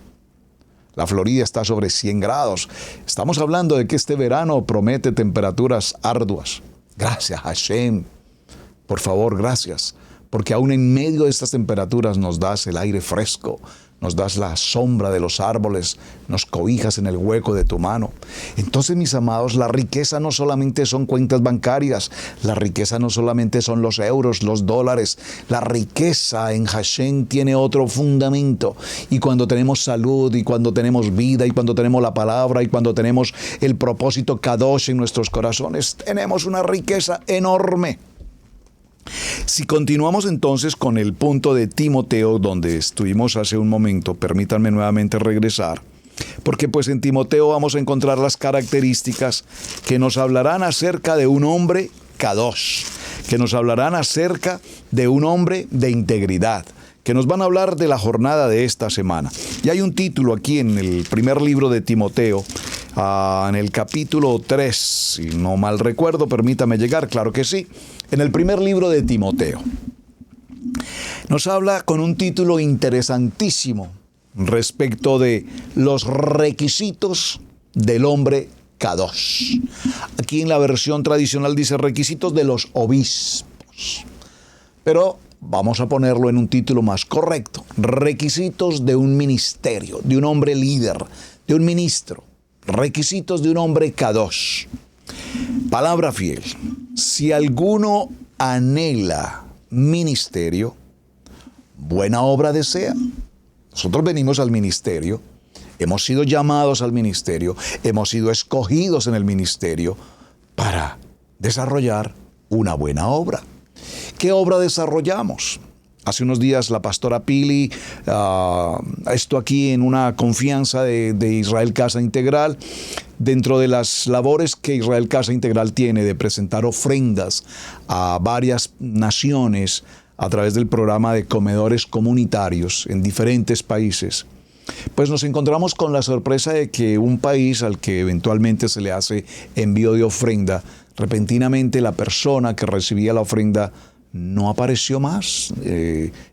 Speaker 2: La Florida está sobre 100 grados. Estamos hablando de que este verano promete temperaturas arduas. Gracias, Hashem. Por favor, gracias. Porque aún en medio de estas temperaturas nos das el aire fresco, nos das la sombra de los árboles, nos cobijas en el hueco de tu mano. Entonces, mis amados, la riqueza no solamente son cuentas bancarias, la riqueza no solamente son los euros, los dólares, la riqueza en Hashem tiene otro fundamento. Y cuando tenemos salud, y cuando tenemos vida, y cuando tenemos la palabra, y cuando tenemos el propósito Kadosh en nuestros corazones, tenemos una riqueza enorme. Si continuamos entonces con el punto de Timoteo, donde estuvimos hace un momento, permítanme nuevamente regresar, porque pues en Timoteo vamos a encontrar las características que nos hablarán acerca de un hombre kadosh, que nos hablarán acerca de un hombre de integridad, que nos van a hablar de la jornada de esta semana. Y hay un título aquí en el primer libro de Timoteo, en el capítulo 3, si no mal recuerdo, permítame llegar, claro que sí, en el primer libro de Timoteo. Nos habla con un título interesantísimo respecto de los requisitos del hombre kadosh. Aquí en la versión tradicional dice requisitos de los obispos, pero vamos a ponerlo en un título más correcto: requisitos de un ministerio, de un hombre líder, de un ministro. Requisitos de un hombre kadosh. Palabra fiel. Si alguno anhela ministerio, buena obra desea. Nosotros venimos al ministerio, hemos sido llamados al ministerio, hemos sido escogidos en el ministerio para desarrollar una buena obra. ¿Qué obra desarrollamos? Hace unos días la pastora Pili, esto aquí en una confianza de Israel Casa Integral, dentro de las labores que Israel Casa Integral tiene de presentar ofrendas a varias naciones a través del programa de comedores comunitarios en diferentes países, pues nos encontramos con la sorpresa de que un país al que eventualmente se le hace envío de ofrenda, repentinamente la persona que recibía la ofrenda no apareció más.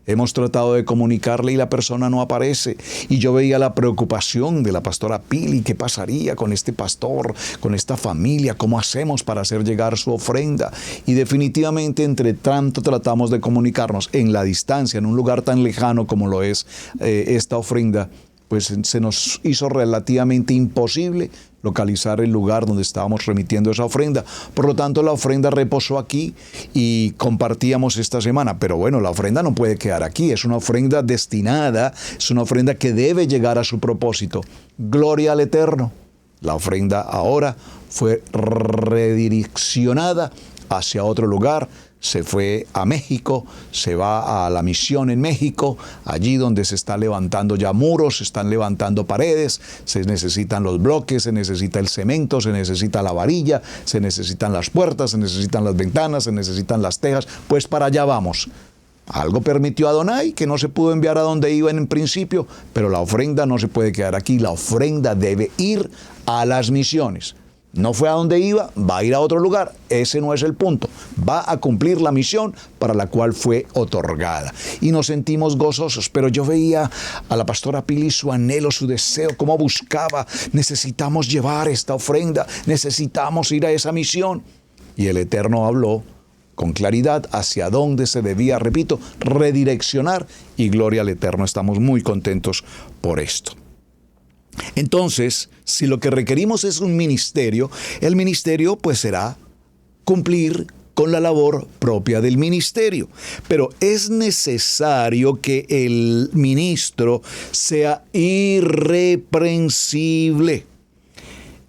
Speaker 2: Hemos tratado de comunicarle y la persona no aparece. Y yo veía la preocupación de la pastora Pili. ¿Qué pasaría con este pastor, con esta familia? ¿Cómo hacemos para hacer llegar su ofrenda? Y definitivamente, entre tanto tratamos de comunicarnos en la distancia, en un lugar tan lejano como lo es esta ofrenda, pues se nos hizo relativamente imposible localizar el lugar donde estábamos remitiendo esa ofrenda. Por lo tanto, la ofrenda reposó aquí y compartíamos esta semana. Pero bueno, la ofrenda no puede quedar aquí. Es una ofrenda destinada, es una ofrenda que debe llegar a su propósito. Gloria al Eterno. La ofrenda ahora fue redireccionada hacia otro lugar. Se fue a México, se va a la misión en México, allí donde se están levantando ya muros, se están levantando paredes, se necesitan los bloques, se necesita el cemento, se necesita la varilla, se necesitan las puertas, se necesitan las ventanas, se necesitan las tejas, pues para allá vamos. Algo permitió Adonai, que no se pudo enviar a donde iba en principio, pero la ofrenda no se puede quedar aquí. La ofrenda debe ir a las misiones. No fue a donde iba, va a ir a otro lugar. Ese no es el punto. Va a cumplir la misión para la cual fue otorgada. Y nos sentimos gozosos, pero yo veía a la pastora Pili su anhelo, su deseo, cómo buscaba. Necesitamos llevar esta ofrenda, necesitamos ir a esa misión. Y el Eterno habló con claridad hacia dónde se debía, repito, redireccionar, y gloria al Eterno, estamos muy contentos por esto. Entonces, si lo que requerimos es un ministerio, el ministerio pues será cumplir con la labor propia del ministerio. Pero es necesario que el ministro sea irreprensible,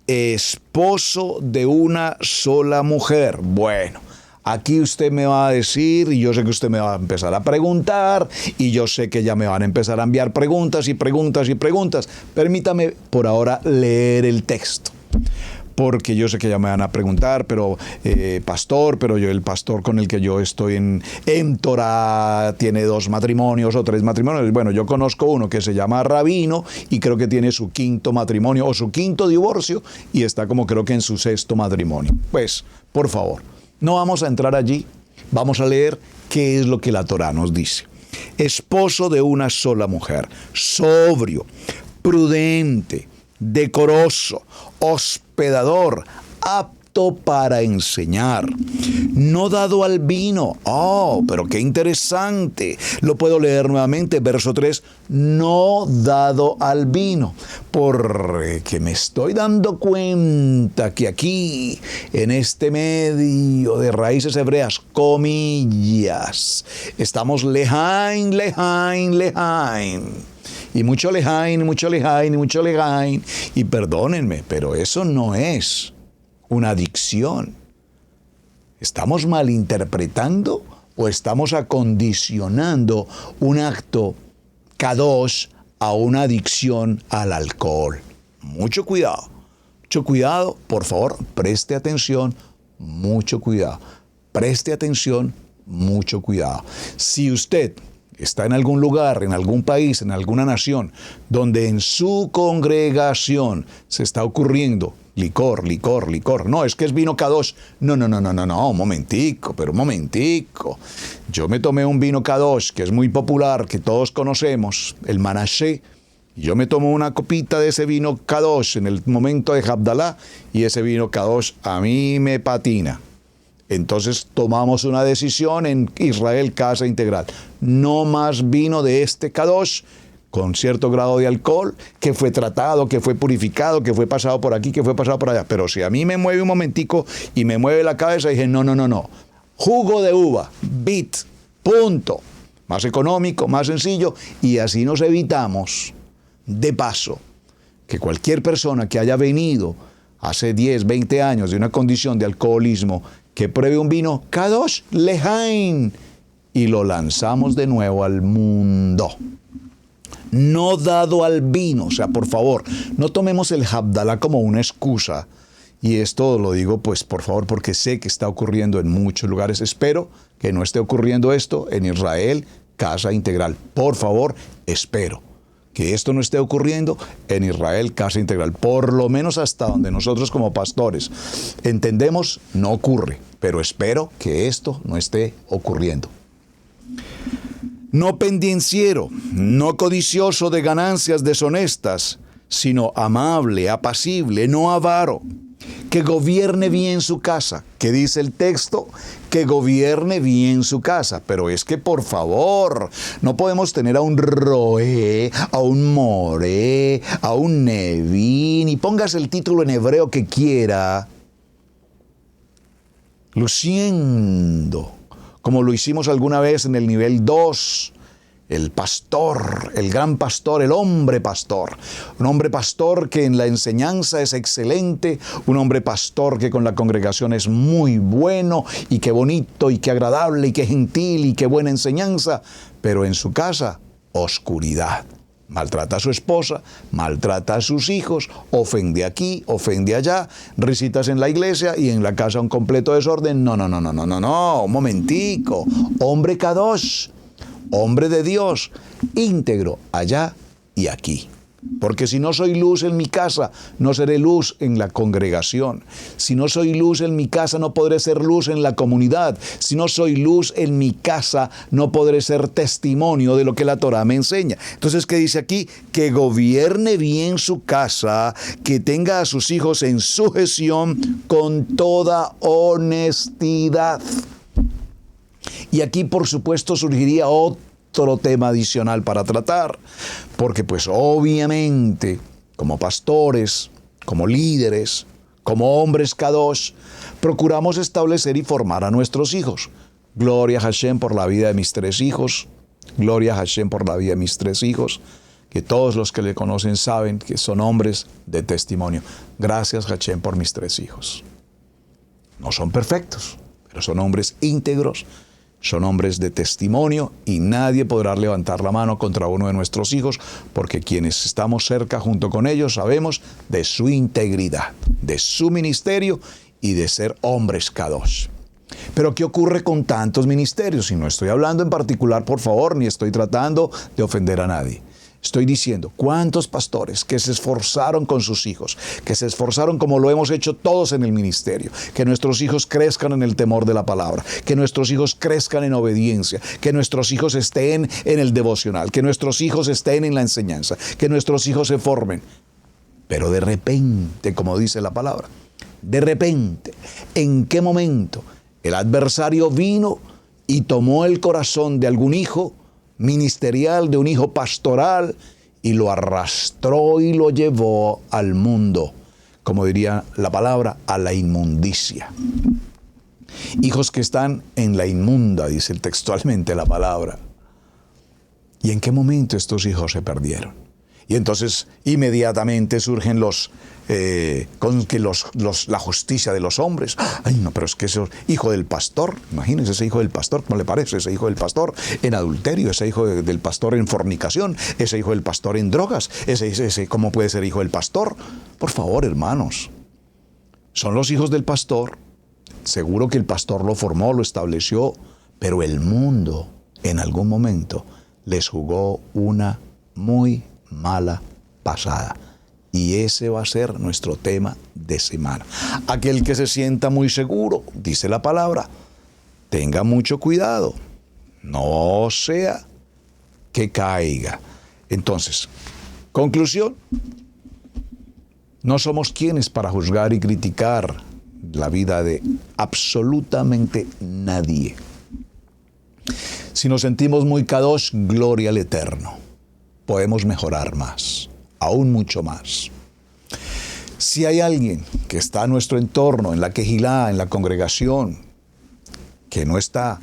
Speaker 2: esposo de una sola mujer. Bueno, aquí usted me va a decir, y yo sé que usted me va a empezar a preguntar, y yo sé que ya me van a empezar a enviar preguntas y preguntas y preguntas. Permítame por ahora leer el texto, porque yo sé que ya me van a preguntar, pero pastor, pero el pastor con el que yo estoy en Torah tiene 2 matrimonios o 3 matrimonios. Bueno, yo conozco uno que se llama Rabino y creo que tiene su 5º matrimonio o su 5º divorcio y está como creo que en su 6º matrimonio. Pues, por favor, no vamos a entrar allí, vamos a leer qué es lo que la Torá nos dice. Esposo de una sola mujer, sobrio, prudente, decoroso, hospedador, apto para enseñar, no dado al vino. Oh, pero qué interesante. Lo puedo leer nuevamente, verso 3, no dado al vino, porque me estoy dando cuenta que aquí, en este medio de raíces hebreas, comillas, estamos lejain, lejain, lejain. Y mucho lejain, mucho lejain, mucho lejain. Y perdónenme, pero eso no es una adicción. ¿Estamos malinterpretando o estamos acondicionando un acto kadosh a una adicción al alcohol? Mucho cuidado, por favor, preste atención, mucho cuidado. Preste atención, mucho cuidado. Si usted está en algún lugar, en algún país, en alguna nación, donde en su congregación se está ocurriendo licor. No, es que es vino kadosh. No, un momentico. Yo me tomé un vino kadosh que es muy popular, que todos conocemos, el Manasseh. Yo me tomo una copita de ese vino kadosh en el momento de Havdalah y ese vino kadosh a mí me patina. Entonces tomamos una decisión en Israel Casa Integral. No más vino de este kadosh con cierto grado de alcohol, que fue tratado, que fue purificado, que fue pasado por aquí, que fue pasado por allá. Pero si a mí me mueve un momentico y me mueve la cabeza, dije, no. Jugo de uva, bit, punto. Más económico, más sencillo, y así nos evitamos, de paso, que cualquier persona que haya venido hace 10, 20 años de una condición de alcoholismo, que pruebe un vino kadosh lejain y lo lanzamos de nuevo al mundo. No dado al vino, o sea, por favor, no tomemos el Havdalah como una excusa. Y esto lo digo, pues, por favor, porque sé que está ocurriendo en muchos lugares. Espero que no esté ocurriendo esto en Israel Casa Integral. Por favor, espero que esto no esté ocurriendo en Israel Casa Integral. Por lo menos hasta donde nosotros como pastores entendemos, no ocurre. Pero espero que esto no esté ocurriendo. No pendenciero, no codicioso de ganancias deshonestas, sino amable, apacible, no avaro, que gobierne bien su casa. ¿Qué dice el texto? Que gobierne bien su casa. Pero es que, por favor, no podemos tener a un Roé, a un Moré, a un Nevín, y póngase el título en hebreo que quiera, luciendo como lo hicimos alguna vez en el nivel 2, el pastor, el gran pastor, el hombre pastor. Un hombre pastor que en la enseñanza es excelente, un hombre pastor que con la congregación es muy bueno, y qué bonito, y qué agradable, y qué gentil, y qué buena enseñanza, pero en su casa, oscuridad. Maltrata a su esposa, maltrata a sus hijos, ofende aquí, ofende allá, recitas en la iglesia y en la casa un completo desorden. No, un momentico. Hombre kadosh, hombre de Dios, íntegro allá y aquí. Porque si no soy luz en mi casa, no seré luz en la congregación. Si no soy luz en mi casa, no podré ser luz en la comunidad. Si no soy luz en mi casa, no podré ser testimonio de lo que la Torá me enseña. Entonces, ¿qué dice aquí? Que gobierne bien su casa, que tenga a sus hijos en sujeción con toda honestidad. Y aquí, por supuesto, surgiría otro tema adicional para tratar, porque pues obviamente como pastores, como líderes, como hombres kadosh, procuramos establecer y formar a nuestros hijos. Gloria a Hashem por la vida de mis 3 hijos, gloria a Hashem por la vida de mis 3 hijos, que todos los que le conocen saben que son hombres de testimonio. Gracias Hashem por mis 3 hijos. No son perfectos, pero son hombres íntegros, son hombres de testimonio y nadie podrá levantar la mano contra uno de nuestros hijos porque quienes estamos cerca junto con ellos sabemos de su integridad, de su ministerio y de ser hombres kadosh. Pero ¿qué ocurre con tantos ministerios? Y no estoy hablando en particular, por favor, ni estoy tratando de ofender a nadie. Estoy diciendo, ¿cuántos pastores que se esforzaron con sus hijos, que se esforzaron como lo hemos hecho todos en el ministerio, que nuestros hijos crezcan en el temor de la palabra, que nuestros hijos crezcan en obediencia, que nuestros hijos estén en el devocional, que nuestros hijos estén en la enseñanza, que nuestros hijos se formen? Pero de repente, como dice la palabra, de repente, ¿en qué momento el adversario vino y tomó el corazón de algún hijo ministerial, de un hijo pastoral, y lo arrastró y lo llevó al mundo, como diría la palabra, a la inmundicia? Hijos que están en la inmunda, dice textualmente la palabra. ¿Y en qué momento estos hijos se perdieron? Y entonces inmediatamente surgen la justicia de los hombres. Ay, no, pero es que ese hijo del pastor, imagínense ese hijo del pastor, ¿cómo le parece? Ese hijo del pastor en adulterio, ese hijo del pastor en fornicación, ese hijo del pastor en drogas, ese ¿cómo puede ser hijo del pastor? Por favor, hermanos, son los hijos del pastor. Seguro que el pastor lo formó, lo estableció, pero el mundo en algún momento les jugó una muy mala pasada. Y ese va a ser nuestro tema de semana. Aquel que se sienta muy seguro, dice la palabra, tenga mucho cuidado, no sea que caiga. Entonces, conclusión, no somos quienes para juzgar y criticar la vida de absolutamente nadie. Si nos sentimos muy kadosh, gloria al Eterno. Podemos mejorar más, aún mucho más. Si hay alguien que está en nuestro entorno, en la quejilá, en la congregación, que no está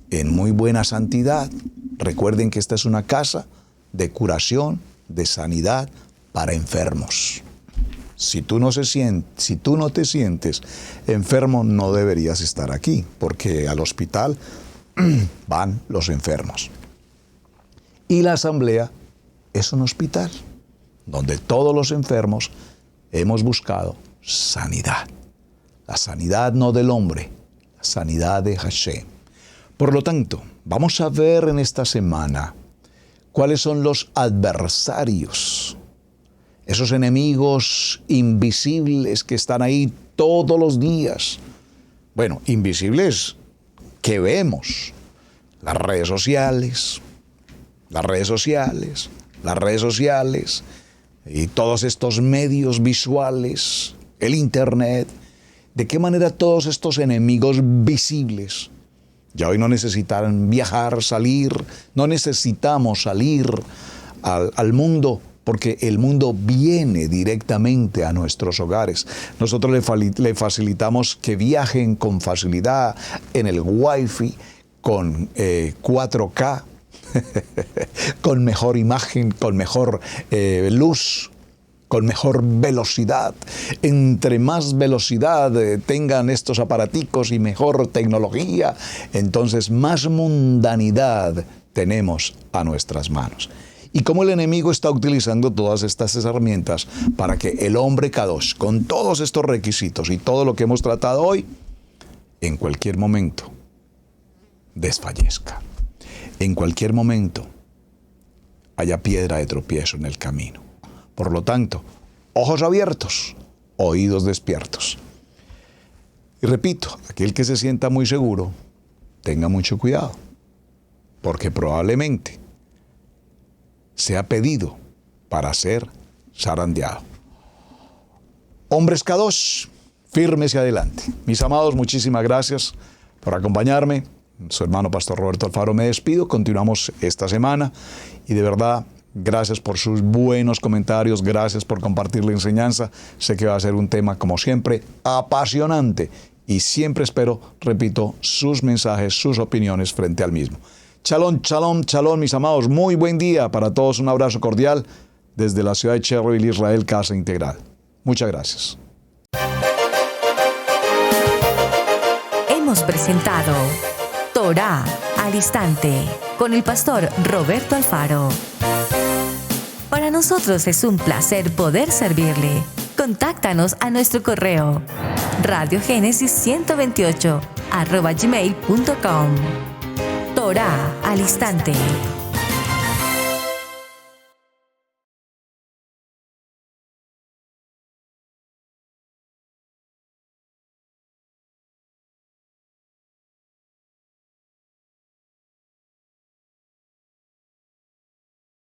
Speaker 2: en muy buena santidad, recuerden que esta es una casa de curación, de sanidad para enfermos. Si tú no te sientes enfermo, no deberías estar aquí, porque al hospital van los enfermos. Y la asamblea es un hospital donde todos los enfermos hemos buscado sanidad. La sanidad no del hombre, la sanidad de Hashem. Por lo tanto, vamos a ver en esta semana cuáles son los adversarios, esos enemigos invisibles que están ahí todos los días. Bueno, invisibles que vemos, las redes sociales y todos estos medios visuales, el internet. ¿De qué manera todos estos enemigos visibles? Ya hoy no necesitan viajar, salir, no necesitamos salir al mundo, porque el mundo viene directamente a nuestros hogares. Nosotros le facilitamos que viajen con facilidad en el Wi-Fi, con 4K, con mejor imagen, con mejor luz, con mejor velocidad. Entre más velocidad tengan estos aparaticos y mejor tecnología, entonces más mundanidad tenemos a nuestras manos. Y cómo el enemigo está utilizando todas estas herramientas para que el hombre kadosh, con todos estos requisitos y todo lo que hemos tratado hoy, en cualquier momento desfallezca. en cualquier momento haya piedra de tropiezo en el camino. Por lo tanto, ojos abiertos, oídos despiertos. Y repito, aquel que se sienta muy seguro, tenga mucho cuidado, porque probablemente sea pedido para ser zarandeado. Hombres K2, firmes y adelante. Mis amados, muchísimas gracias por acompañarme. Su hermano Pastor Roberto Alfaro me despido. Continuamos esta semana y de verdad, gracias por sus buenos comentarios, gracias por compartir la enseñanza. Sé que va a ser un tema, como siempre, apasionante y siempre espero, repito, sus mensajes, sus opiniones frente al mismo. Shalom, shalom, shalom, mis amados. Muy buen día para todos. Un abrazo cordial desde la ciudad de Cherryville, Israel, Casa Integral. Muchas gracias.
Speaker 1: Hemos presentado Torá al Instante con el pastor Roberto Alfaro. Para nosotros es un placer poder servirle. Contáctanos a nuestro correo radiogenesis128@gmail.com. Torá al Instante.